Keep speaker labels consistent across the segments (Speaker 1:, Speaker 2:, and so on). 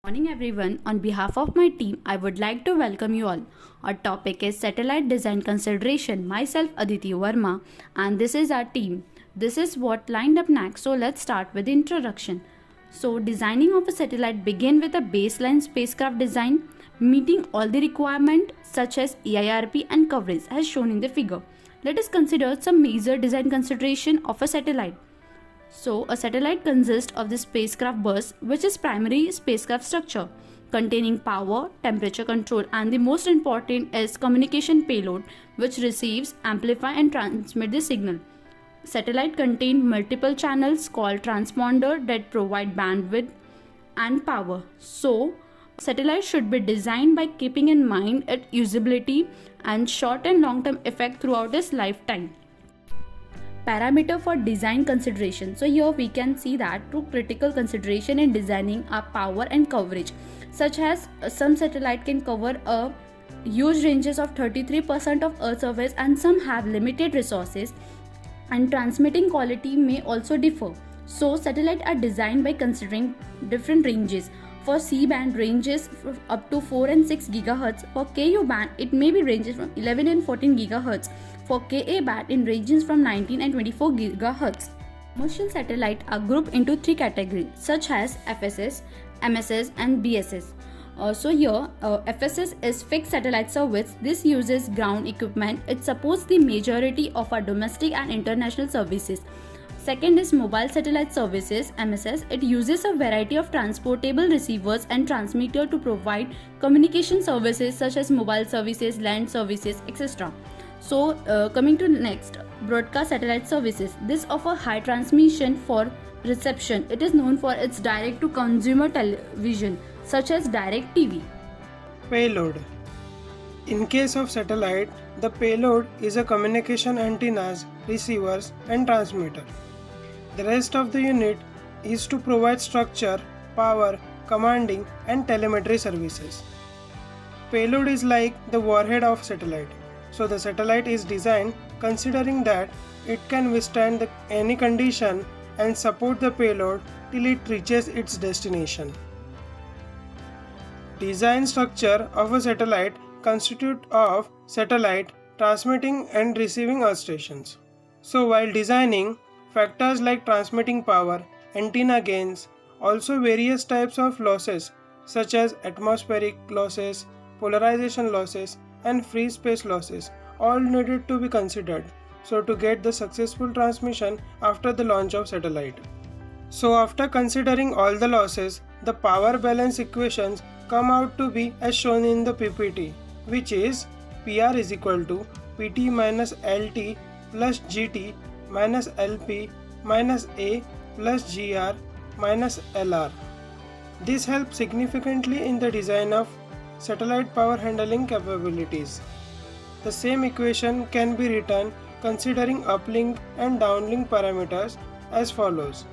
Speaker 1: Morning everyone. On behalf of my team, I would like to welcome you all. Our topic is satellite design consideration. Myself Aditi Verma and this is our team. This is what lined up next. So let's start with the introduction. So designing of a satellite begin with a baseline spacecraft design meeting all the requirements such as EIRP and coverage as shown in the figure. Let us consider some major design consideration of a satellite. So, a satellite consists of the spacecraft bus, which is primary spacecraft structure containing power, temperature control, and the most important is communication payload, which receives, amplify, and transmit the signal. Satellite contain multiple channels called transponder that provide bandwidth and power. So, satellite should be designed by keeping in mind its usability and short and long-term effect throughout its lifetime. Parameter for design consideration. So here we can see that two critical consideration in designing are power and coverage, such as some satellite can cover a huge ranges of 33% of Earth surface and some have limited resources and transmitting quality may also differ. So satellites are designed by considering different ranges. For C-band ranges up to 4 and 6 GHz. For Ku band it may be ranges from 11 and 14 GHz. For Ka band it ranges from 19 and 24 GHz. Commercial satellites are grouped into three categories such as FSS, MSS and BSS. FSS is fixed satellite service. This uses ground equipment. It supports the majority of our domestic and international services. Second is mobile satellite services MSS. It uses a variety of transportable receivers and transmitter to provide communication services such as mobile services, land services, etc. Coming to next, broadcast satellite services. This offer high transmission for reception. It is known for its direct to consumer television such as direct TV.
Speaker 2: Payload. In case of satellite, the payload is a communication antennas, receivers and transmitter. The rest of the unit is to provide structure, power, commanding and telemetry services. Payload is like the warhead of satellite. So the satellite is designed considering that it can withstand any condition and support the payload till it reaches its destination. Design structure of a satellite constitutes of satellite, transmitting and receiving earth stations. So while designing, factors like transmitting power, antenna gains, also various types of losses such as atmospheric losses, polarization losses and free space losses all needed to be considered so to get the successful transmission after the launch of satellite. So after considering all the losses, the power balance equations come out to be as shown in the PPT, which is PR is equal to PT minus LT plus GT minus LP minus A plus GR minus LR. This helps significantly in the design of satellite power handling capabilities. The same equation can be written considering uplink and downlink parameters as follows.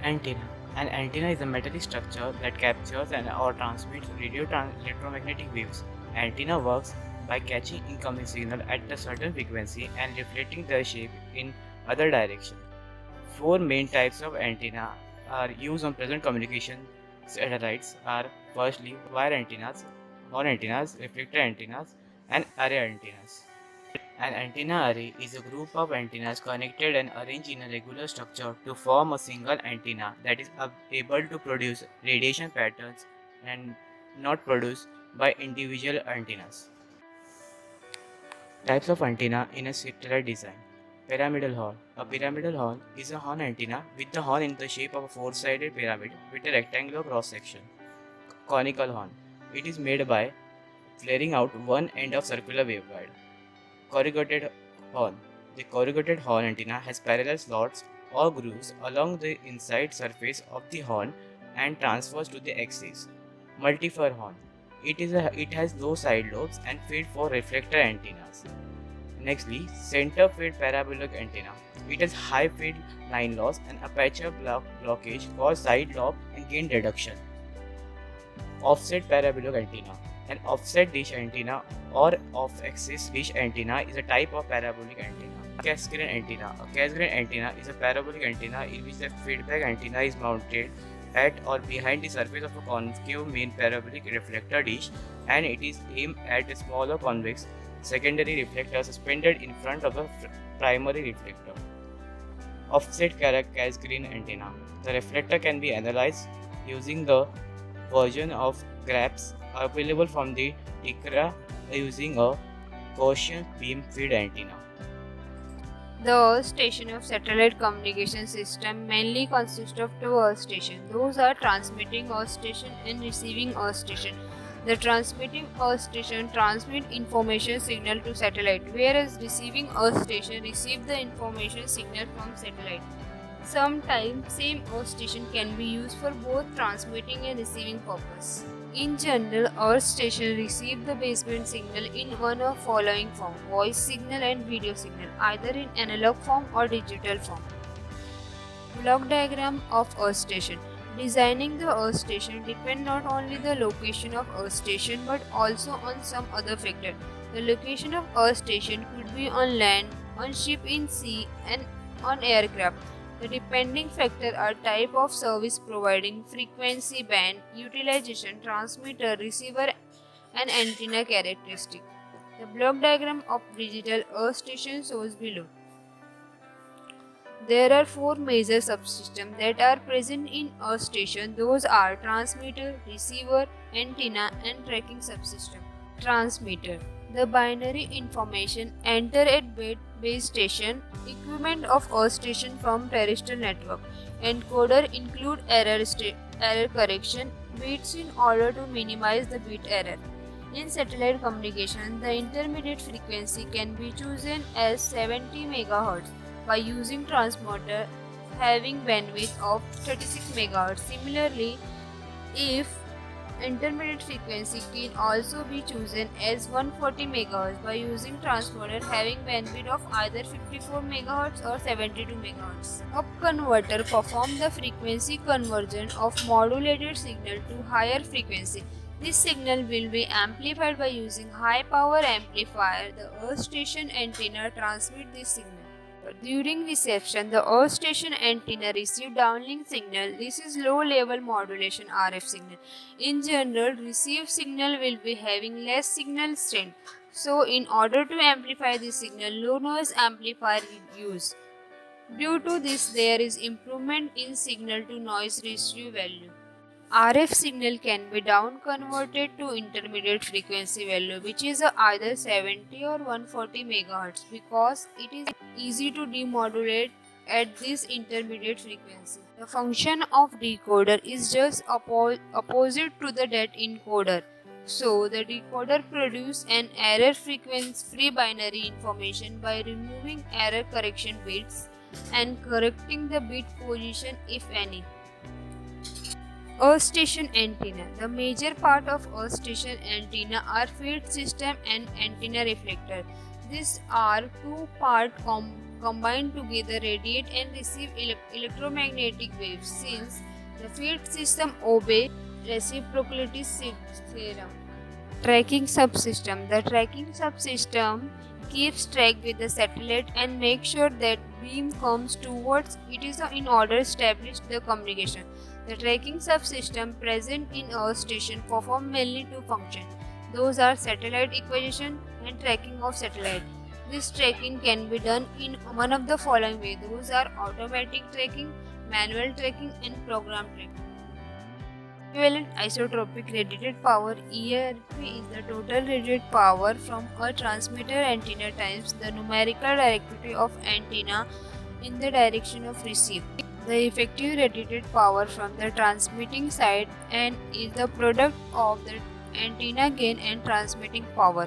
Speaker 3: Antenna. An antenna is a metallic structure that captures or transmits electromagnetic waves. Antenna works by catching incoming signal at a certain frequency and reflecting their shape in other direction. Four main types of antenna are used on present communication satellites are firstly wire antennas, horn antennas, reflector antennas and array antennas. An antenna array is a group of antennas connected and arranged in a regular structure to form a single antenna that is able to produce radiation patterns and not produced by individual antennas. Types of antenna in a satellite design. Pyramidal horn. A pyramidal horn is a horn antenna with the horn in the shape of a four-sided pyramid with a rectangular cross-section. Conical horn. It is made by flaring out one end of circular waveguide. Corrugated horn. The corrugated horn antenna has parallel slots or grooves along the inside surface of the horn and transfers to the axis. Multifier horn. It has low side lobes and feed for reflector antennas. Nextly, center feed parabolic antenna. It has high feed line loss and aperture blockage for side lobe and gain reduction. Offset parabolic antenna. An offset dish antenna or off-axis dish antenna is a type of parabolic antenna. Cascade antenna. A cascade antenna is a parabolic antenna in which the feedback antenna is mounted at or behind the surface of a concave main parabolic reflector dish, and it is aimed at smaller convex secondary reflectors suspended in front of the primary reflector. Offset cascade antenna. The reflector can be analyzed using the version of graphs available from the TICRA using a Gaussian beam feed antenna.
Speaker 4: The Earth station of satellite communication system mainly consists of two Earth stations. Those are transmitting Earth station and receiving Earth station. The transmitting Earth station transmit information signal to satellite, whereas receiving Earth station receive the information signal from satellite. Sometimes same Earth station can be used for both transmitting and receiving purpose. In general, Earth station receive the baseband signal in one of following form: voice signal and video signal, either in analog form or digital form. Block diagram of Earth station. Designing the Earth station depends not only the location of Earth station but also on some other factor. The location of Earth station could be on land, on ship, in sea, and on aircraft. The depending factor are type of service providing, frequency band, utilization, transmitter, receiver, and antenna characteristic. The block diagram of digital Earth station shows below. There are four major subsystems that are present in Earth station. Those are transmitter, receiver, antenna, and tracking subsystem. Transmitter. The binary information enter at base station, equipment of Earth station from terrestrial network. Encoder include error correction bits in order to minimize the bit error. In satellite communication, the intermediate frequency can be chosen as 70 MHz by using transmitter having bandwidth of 36 MHz. Similarly, if intermediate frequency can also be chosen as 140 MHz by using transmitter having bandwidth of either 54 MHz or 72 MHz. Up converter performs the frequency conversion of modulated signal to higher frequency. This signal will be amplified by using high power amplifier. The Earth station antenna transmit this signal. During reception, the Earth station antenna receives downlink signal. This is low level modulation RF signal. In general, received signal will be having less signal strength. So, in order to amplify this signal, low noise amplifier is used. Due to this, there is improvement in signal to noise ratio value. RF signal can be down converted to intermediate frequency value, which is either 70 or 140 MHz, because it is easy to demodulate at this intermediate frequency. The function of decoder is just opposite to the that encoder. So the decoder produces an error frequency free binary information by removing error correction bits and correcting the bit position if any. Earth station antenna. The major part of Earth station antenna are feed system and antenna reflector. These are two parts combined together radiate and receive electromagnetic waves. Since the feed system obey reciprocity theorem. Tracking subsystem. The tracking subsystem keeps track with the satellite and makes sure that beam comes towards it is in order to establish the communication. The tracking subsystem present in Earth station perform mainly two functions. Those are satellite acquisition and tracking of satellite. This tracking can be done in one of the following ways. Those are automatic tracking, manual tracking, and program tracking. Equivalent isotropic radiated power (ERP) is the total radiated power from a transmitter antenna times the numerical directivity of antenna in the direction of receive. The effective radiated power from the transmitting side and is the product of the antenna gain and transmitting power,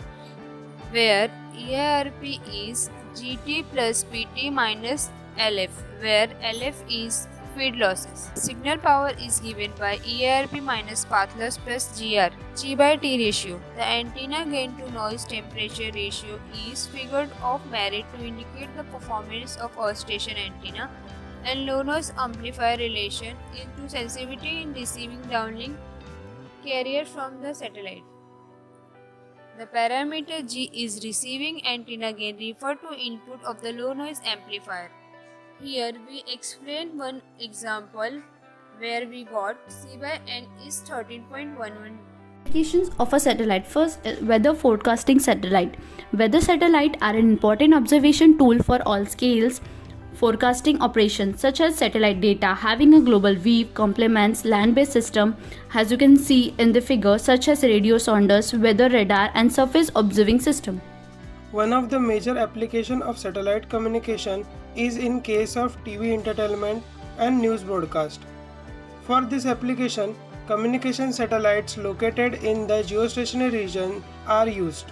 Speaker 4: where ERP is GT plus PT minus LF, where LF is feed losses. Signal power is given by ERP minus path loss plus GR, G by T ratio. The antenna gain to noise temperature ratio is figured of merit to indicate the performance of Earth station antenna, and low noise amplifier relation into sensitivity in receiving downlink carrier from the satellite. The parameter G is receiving antenna gain referred to input of the low noise amplifier. Here we explain one example where we got C by N is 13.11.
Speaker 1: Applications of a satellite. First, weather forecasting satellite. Weather satellite are an important observation tool for all scales forecasting operations, such as satellite data having a global view complements land-based system, as you can see in the figure, such as radio sondes, weather radar, and surface observing system.
Speaker 2: One of the major applications of satellite communication is in case of TV entertainment and news broadcast. For this application, communication satellites located in the geostationary region are used.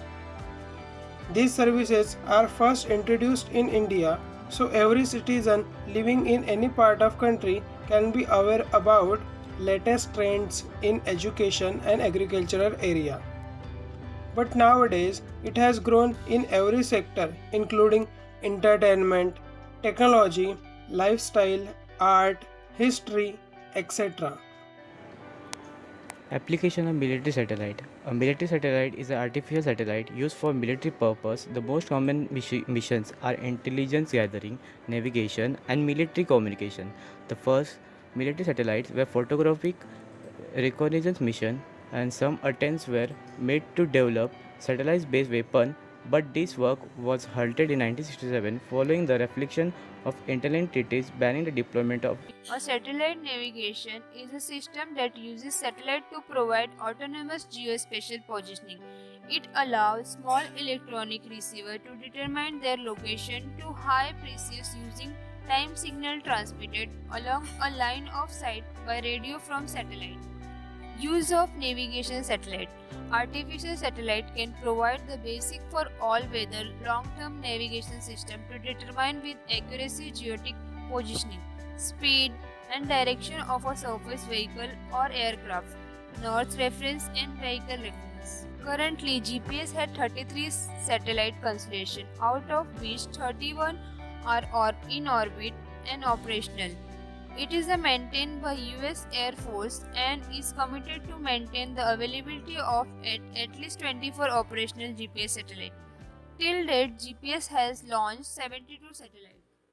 Speaker 2: These services are first introduced in India, so every citizen living in any part of country can be aware about latest trends in education and agricultural area. But nowadays it has grown in every sector including entertainment, technology, lifestyle, art, history, etc.
Speaker 3: Application of military satellite. A military satellite is an artificial satellite used for military purpose. The most common missions are intelligence gathering, navigation, and military communication. The first military satellites were photographic reconnaissance mission, and some attempts were made to develop satellite-based weapon, but this work was halted in 1967 following the reflection of intelligence treaties banning the deployment of.
Speaker 4: A satellite navigation is a system that uses satellite to provide autonomous geospatial positioning. It allows small electronic receiver to determine their location to high precision using time signal transmitted along a line of sight by radio from satellite. Use of navigation satellite. Artificial satellite can provide the basic for all weather long-term navigation system to determine with accuracy geotic positioning, speed and direction of a surface vehicle or aircraft, north reference and vehicle reference. Currently, GPS has 33 satellite constellations, out of which 31 are in orbit and operational. It is maintained by US Air Force and is committed to maintain the availability of at least 24 operational GPS satellites. Till date, GPS has launched 72 satellites.